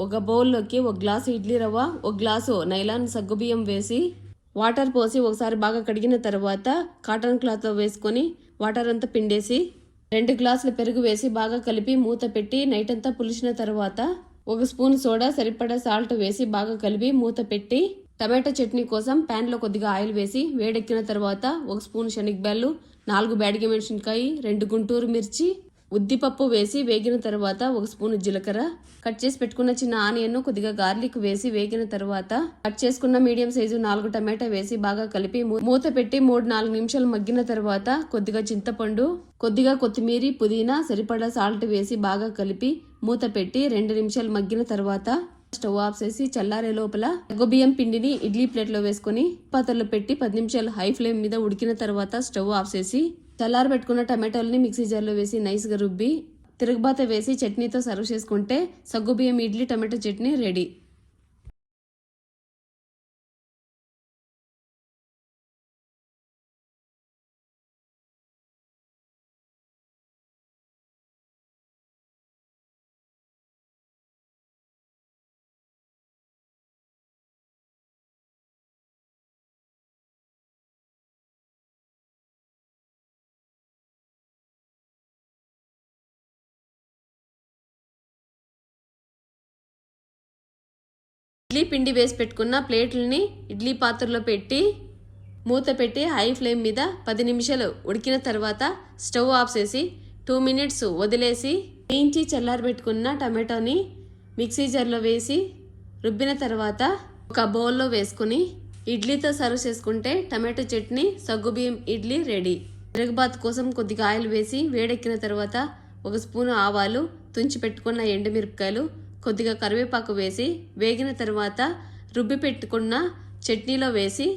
ఒక బౌల్లోకి ఒక గ్లాసు ఇడ్లీ రవ్వ, ఒక గ్లాసు నైలాన్ సగ్గుబియ్యం వేసి వాటర్ పోసి ఒకసారి బాగా కడిగిన తర్వాత కాటన్ క్లాత్లో వేసుకొని వాటర్ అంతా పిండేసి 2 గ్లాసుల పెరుగు వేసి బాగా కలిపి మూత పెట్టి నైట్ అంతా పులిసిన తర్వాత 1 స్పూన్ సోడా, సరిపడా సాల్ట్ వేసి బాగా కలిపి మూత పెట్టి టమాటో చట్నీ కోసం ప్యాన్లో కొద్దిగా ఆయిల్ వేసి వేడెక్కిన తర్వాత 1 స్పూన్ శనగబ్యాళ్ళు, 4 బ్యాడిగి మెంషినకాయ, 2 గుంటూరు మిర్చి, ఉద్దిపప్పు వేసి వేగిన తర్వాత 1 స్పూన్ జీలకర్ర, కట్ చేసి పెట్టుకున్న చిన్న ఆనియన్, కొద్దిగా గార్లిక్ వేసి వేగిన తర్వాత కట్ చేసుకున్న మీడియం సైజు 4 టమాటా వేసి బాగా కలిపి మూత పెట్టి 3-4 నిమిషాలు మగ్గిన తర్వాత కొద్దిగా చింతపండు, కొద్దిగా కొత్తిమీర, పుదీనా, సరిపడా సాల్ట్ వేసి బాగా కలిపి మూత పెట్టి 2 నిమిషాలు మగ్గిన తర్వాత స్టవ్ ఆఫ్ చేసి చల్లారే లోపల సగ్గుబియ్యం పిండిని ఇడ్లీ ప్లేట్లో వేసుకొని పాత్రలో పెట్టి 10 నిమిషాలు హై ఫ్లేమ్ మీద ఉడికిన తర్వాత స్టవ్ ఆఫ్ చేసి చల్లార పెట్టుకున్న టమాటోల్ని మిక్సీ జార్లో వేసి నైస్గా రుబ్బి తిరగబాత వేసి చట్నీతో సర్వ్ చేసుకుంటే సగ్గుబియ్యం ఇడ్లీ టమాటో చట్నీ రెడీ. ఇడ్లీ పిండి వేసి పెట్టుకున్న ప్లేట్లని ఇడ్లీ పాత్రలో పెట్టి మూత పెట్టి హై ఫ్లేమ్ మీద 10 నిమిషాలు ఉడికిన తర్వాత స్టవ్ ఆఫ్ చేసి 2 మినిట్స్ వదిలేసి వేయించి చల్లారబెట్టుకున్న టమాటోని మిక్సీ జార్లో వేసి రుబ్బిన తర్వాత ఒక బౌల్లో వేసుకుని ఇడ్లీతో సర్వ్ చేసుకుంటే టమాటో చట్నీ సగ్గుబియ్యం ఇడ్లీ రెడీ. తిరగబాత్ కోసం కొద్దిగా ఆయిల్ వేసి వేడెక్కిన తర్వాత 1 స్పూన్ ఆవాలు, తుంచి పెట్టుకున్న ఎండుమిరపకాయలు, కొద్దిగా కరివేపాకు వేసి వేగిన తర్వాత రుబ్బి పెట్టుకున్న చట్నీలో వేసి